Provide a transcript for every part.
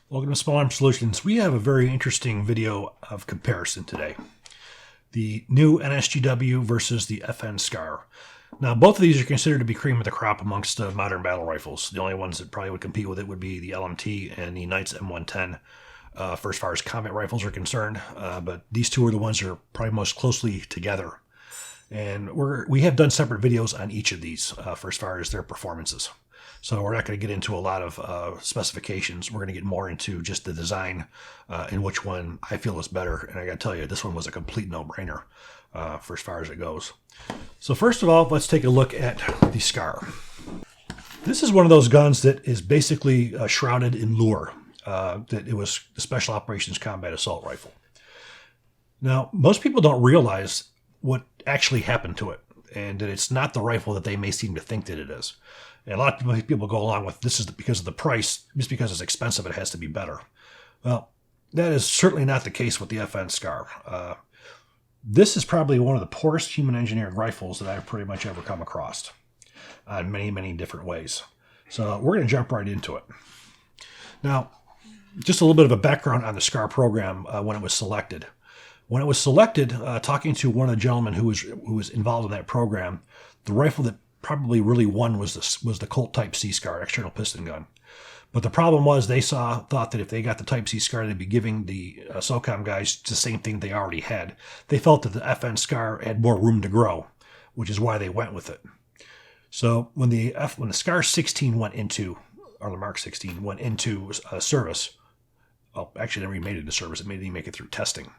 Welcome to Small Arms Solutions. We have a very interesting video of comparison today. The new NSGW versus the FN SCAR. Now, both of these are considered to be cream of the crop amongst modern battle rifles. The only ones that probably would compete with it would be the LMT and the Knight's M110, for as far as combat rifles are concerned. But these two are the ones that are probably most closely together. And we have done separate videos on each of these for as far as their performances. So we're not going to get into a lot of specifications. We're going to get more into just the design and which one I feel is better. And I got to tell you, this one was a complete no-brainer for as far as it goes. So first of all, let's take a look at the SCAR. This is one of those guns that is basically shrouded in lure. That it was the Special Operations Combat Assault Rifle. Now, most people don't realize what actually happened to it, and that it's not the rifle that they may seem to think that it is. And a lot of people go along with this is because of the price, just because it's expensive, it has to be better. Well, that is certainly not the case with the FN SCAR. This is probably one of the poorest human engineered rifles that I've pretty much ever come across in many, many different ways. So we're going to jump right into it. Now, just a little bit of a background on the SCAR program when it was selected. When it was selected, talking to one of the gentlemen who was involved in that program, the rifle that probably really won was the Colt Type C SCAR, external piston gun. But the problem was they thought that if they got the Type C SCAR, they'd be giving the SOCOM guys the same thing they already had. They felt that the FN SCAR had more room to grow, which is why they went with it. So when the SCAR 16 went into, or the Mark 16 went into service, well, actually never even made it into service. It didn't make it through testing.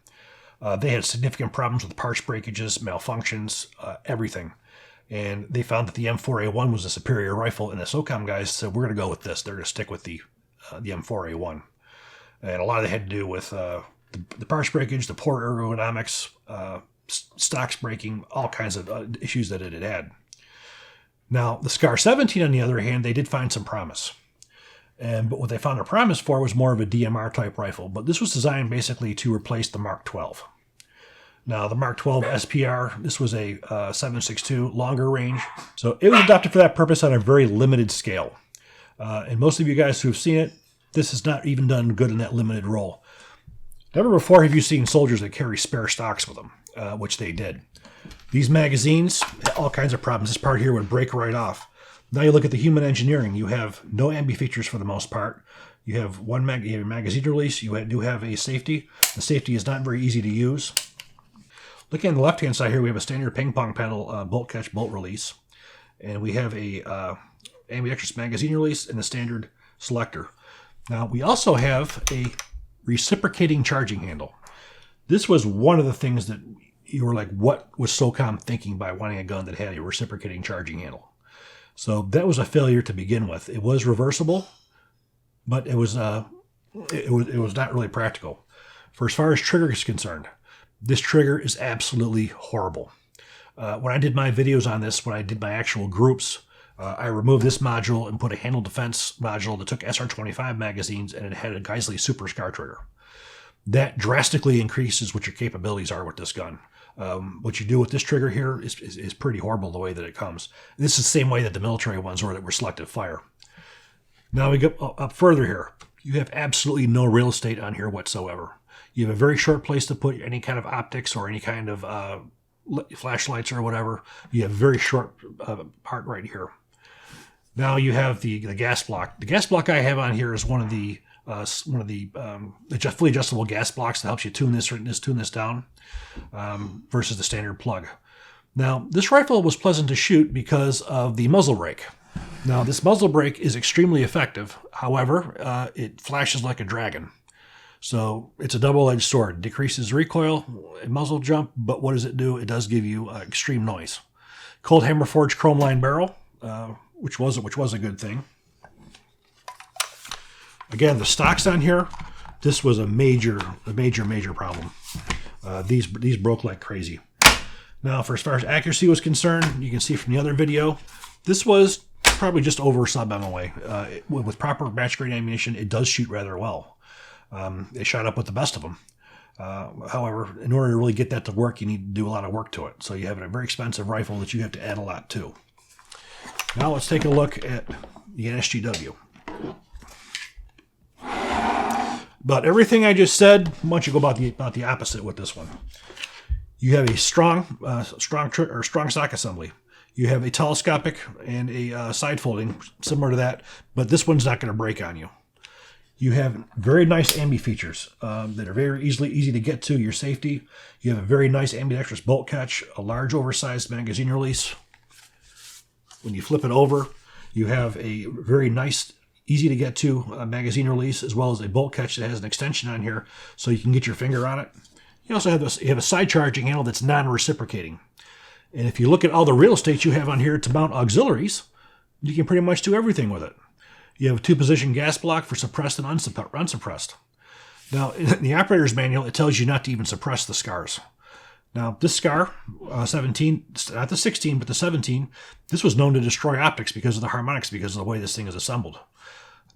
They had significant problems with parts breakages, malfunctions, everything. And they found that the M4A1 was a superior rifle, and the SOCOM guys said, we're going to go with this. They're going to stick with the M4A1. And a lot of it had to do with the parts breakage, the poor ergonomics, stocks breaking, all kinds of issues that it had had. Now, the SCAR 17, on the other hand, they did find some promise. But what they found a promise for was more of a DMR type rifle. But this was designed basically to replace the Mark 12. Now, the Mark 12 SPR, this was a 7.62 longer range. So it was adopted for that purpose on a very limited scale. And most of you guys who have seen it, this has not even done good in that limited role. Never before have you seen soldiers that carry spare stocks with them, which they did. These magazines, all kinds of problems. This part here would break right off. Now you look at the human engineering. You have no ambi features for the most part. You have you have a magazine release. You do have a safety. The safety is not very easy to use. Looking on the left-hand side here, we have a standard ping pong paddle bolt catch bolt release. And we have a ambidextrous magazine release and the standard selector. Now, we also have a reciprocating charging handle. This was one of the things that you were like, what was SOCOM thinking by wanting a gun that had a reciprocating charging handle? So that was a failure to begin with. It was reversible, but it was not really practical. For as far as trigger is concerned, this trigger is absolutely horrible. When I did my videos on this, when I did my actual groups, I removed this module and put a handle defense module that took SR25 magazines, and it had a Geisley Super SCAR trigger. That drastically increases what your capabilities are with this gun. What you do with this trigger here is pretty horrible the way that it comes. This is the same way that the military ones were that were selective fire. Now we go up further here. You have absolutely no real estate on here whatsoever. You have a very short place to put any kind of optics or any kind of flashlights or whatever. You have a very short part right here. Now you have the gas block. The gas block I have on here is one of the fully adjustable gas blocks that helps you tune this down versus the standard plug. Now, this rifle was pleasant to shoot because of the muzzle brake. Now, this muzzle brake is extremely effective. However, it flashes like a dragon. So it's a double-edged sword. It decreases recoil and muzzle jump, but what does it do? It does give you extreme noise. Cold hammer forged chrome line barrel, which was a good thing. Again, the stocks on here, this was a major problem. These broke like crazy. Now, for as far as accuracy was concerned, you can see from the other video, this was probably just over sub MOA. With proper match grade ammunition, it does shoot rather well. It shot up with the best of them. However, in order to really get that to work, you need to do a lot of work to it. So you have a very expensive rifle that you have to add a lot to. Now let's take a look at the NSGW. But everything I just said, why don't you go about the opposite with this one? You have a strong stock assembly. You have a telescopic and a side folding similar to that, but this one's not going to break on you. You have very nice ambi features that are very easy to get to. Your safety. You have a very nice ambidextrous bolt catch, a large oversized magazine release. When you flip it over, you have a very nice, easy to get to magazine release, as well as a bolt catch that has an extension on here, so you can get your finger on it. You also have a side charging handle that's non-reciprocating. And if you look at all the real estate you have on here to mount auxiliaries, you can pretty much do everything with it. You have a 2-position gas block for suppressed and unsuppressed. Now, in the operator's manual, it tells you not to even suppress the scars. Now, this scar, 17, not the 16, but the 17, this was known to destroy optics because of the harmonics, because of the way this thing is assembled.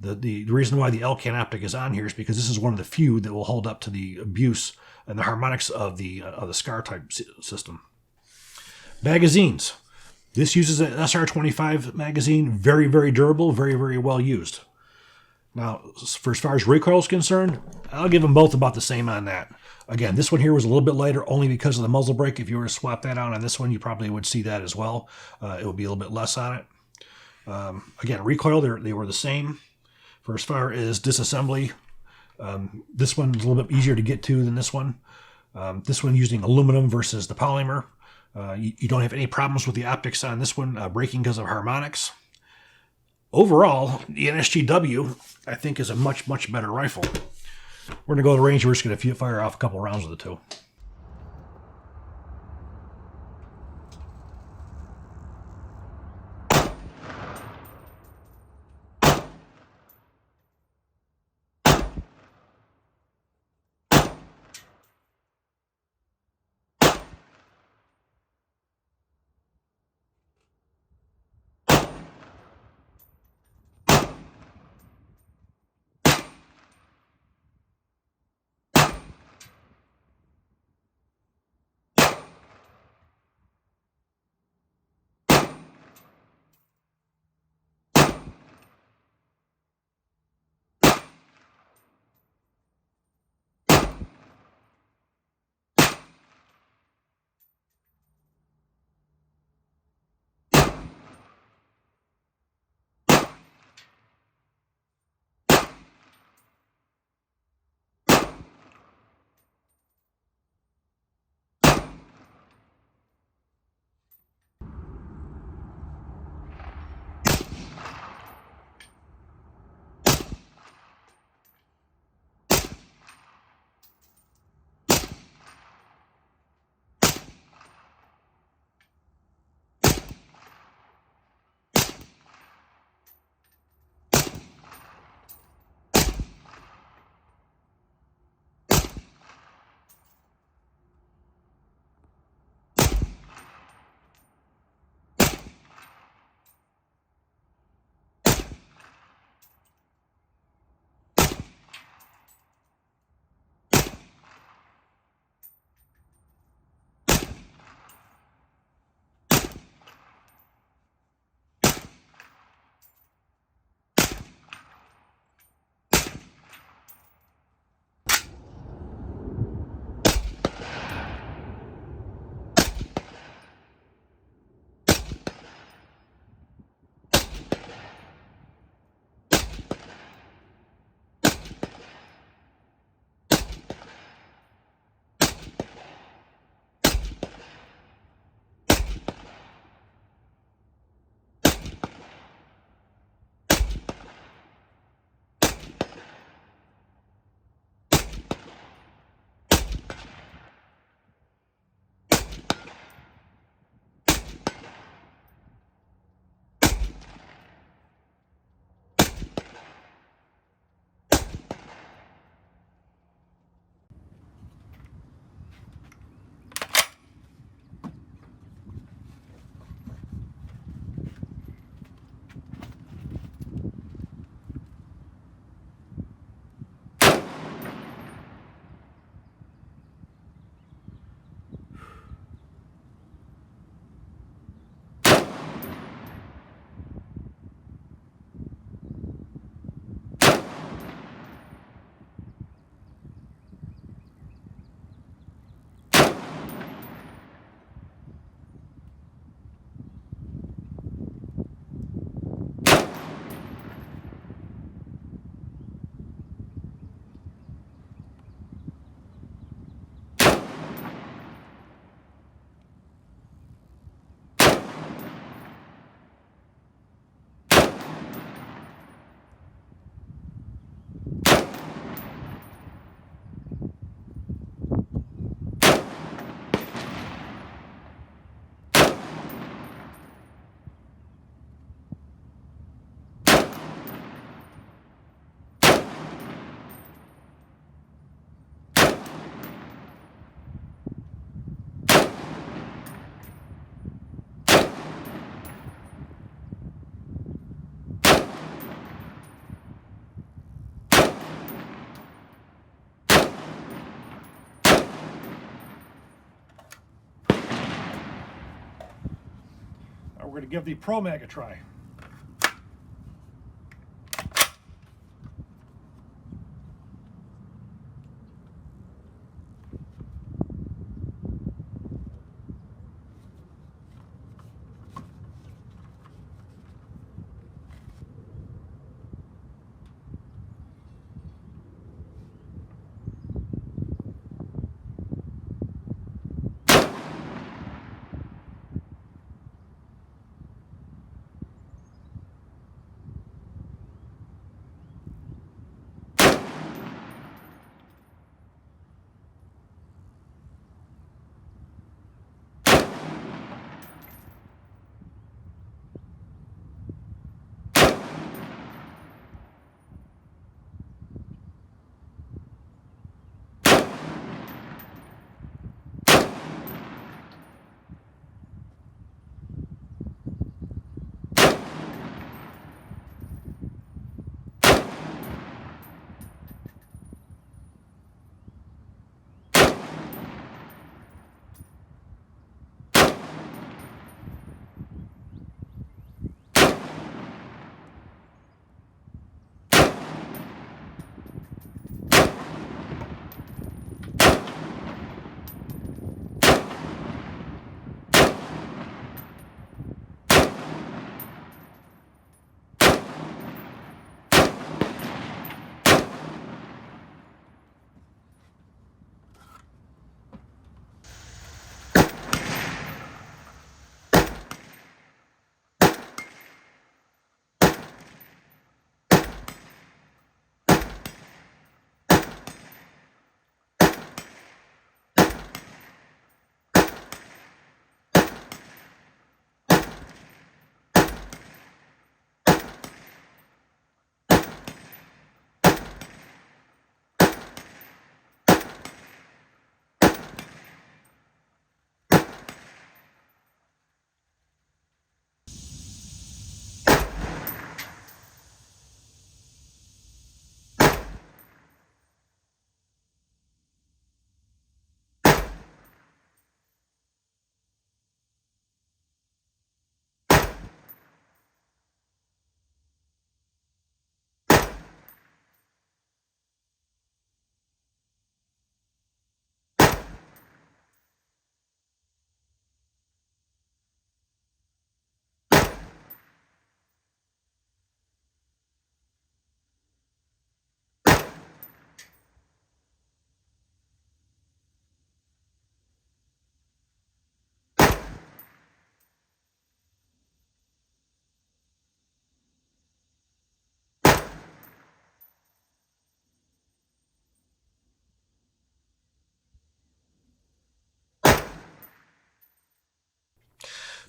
The reason why the L-can optic is on here is because this is one of the few that will hold up to the abuse and the harmonics of the scar type system. Magazines. This uses an SR25 magazine, very, very durable, very, very well used. Now, for as far as recoil is concerned, I'll give them both about the same on that. Again, this one here was a little bit lighter only because of the muzzle brake. If you were to swap that out on this one, you probably would see that as well. It would be a little bit less on it. Again, recoil, they were the same. For as far as disassembly, this one is a little bit easier to get to than this one. This one using aluminum versus the polymer. You don't have any problems with the optics on this one, breaking because of harmonics. Overall, the NSGW, I think, is a much, much better rifle. We're going to go to the range. We're just going to fire off a couple rounds with the two. we're going to give the Pro Mag a try.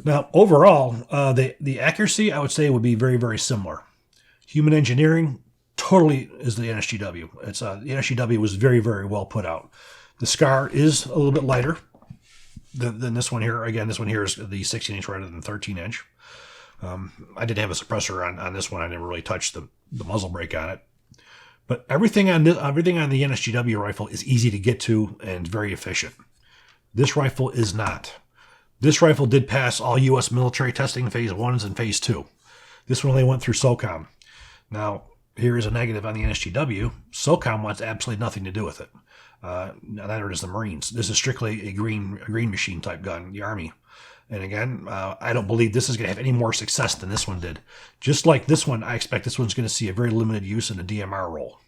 Now, overall, the accuracy, I would say, would be very, very similar. Human engineering totally is the NSGW. It's the NSGW was very, very well put out. The SCAR is a little bit lighter than this one here. Again, this one here is the 16-inch rather than 13-inch. I did have a suppressor on this one. I never really touched the muzzle brake on it. But everything on the NSGW rifle is easy to get to and very efficient. This rifle is not. This rifle did pass all U.S. military testing phase 1s and phase 2. This one only went through SOCOM. Now, here is a negative on the NSGW. SOCOM wants absolutely nothing to do with it. Neither does the Marines. This is strictly a green machine type gun, the Army. And again, I don't believe this is going to have any more success than this one did. Just like this one, I expect this one's going to see a very limited use in a DMR role.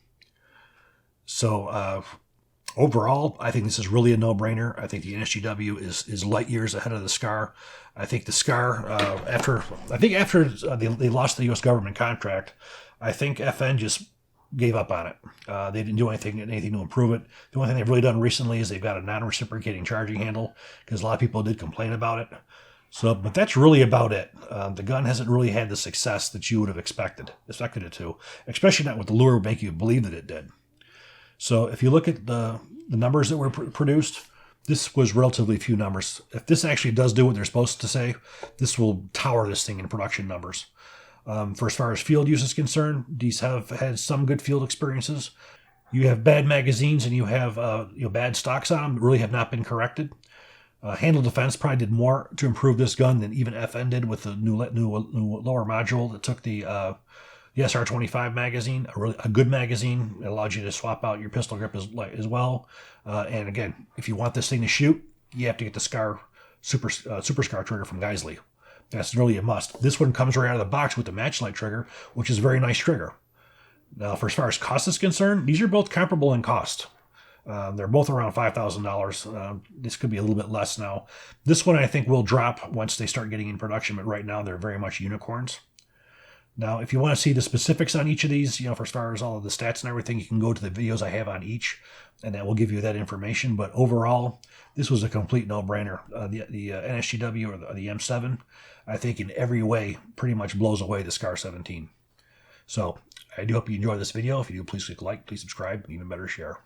So, overall, I think this is really a no-brainer. I think the NSGW is light years ahead of the SCAR. I think the SCAR, after they lost the U.S. government contract, I think FN just gave up on it. They didn't do anything to improve it. The only thing they've really done recently is they've got a non-reciprocating charging handle, because a lot of people did complain about it. So, but that's really about it. The gun hasn't really had the success that you would have expected it to, especially not with the lure would make you believe that it did. So if you look at the numbers that were produced, this was relatively few numbers. If this actually does do what they're supposed to say, this will tower this thing in production numbers. For as far as field use is concerned, these have had some good field experiences. You have bad magazines and you have bad stocks on them that really have not been corrected. Handle defense probably did more to improve this gun than even FN did with the new lower module that took the SR25 magazine, a good magazine. It allows you to swap out your pistol grip as well. And again, if you want this thing to shoot, you have to get the Scar Super Scar trigger from Geisley. That's really a must. This one comes right out of the box with the Matchlight trigger, which is a very nice trigger. Now, for as far as cost is concerned, these are both comparable in cost. They're both around $5,000. This could be a little bit less now. This one I think will drop once they start getting in production, but right now they're very much unicorns. Now, if you want to see the specifics on each of these, for as far as all of the stats and everything, you can go to the videos I have on each, and that will give you that information. But overall, this was a complete no-brainer. The NSGW or the M7, I think in every way, pretty much blows away the Scar 17. So I do hope you enjoy this video. If you do, please click like, please subscribe, and even better, share.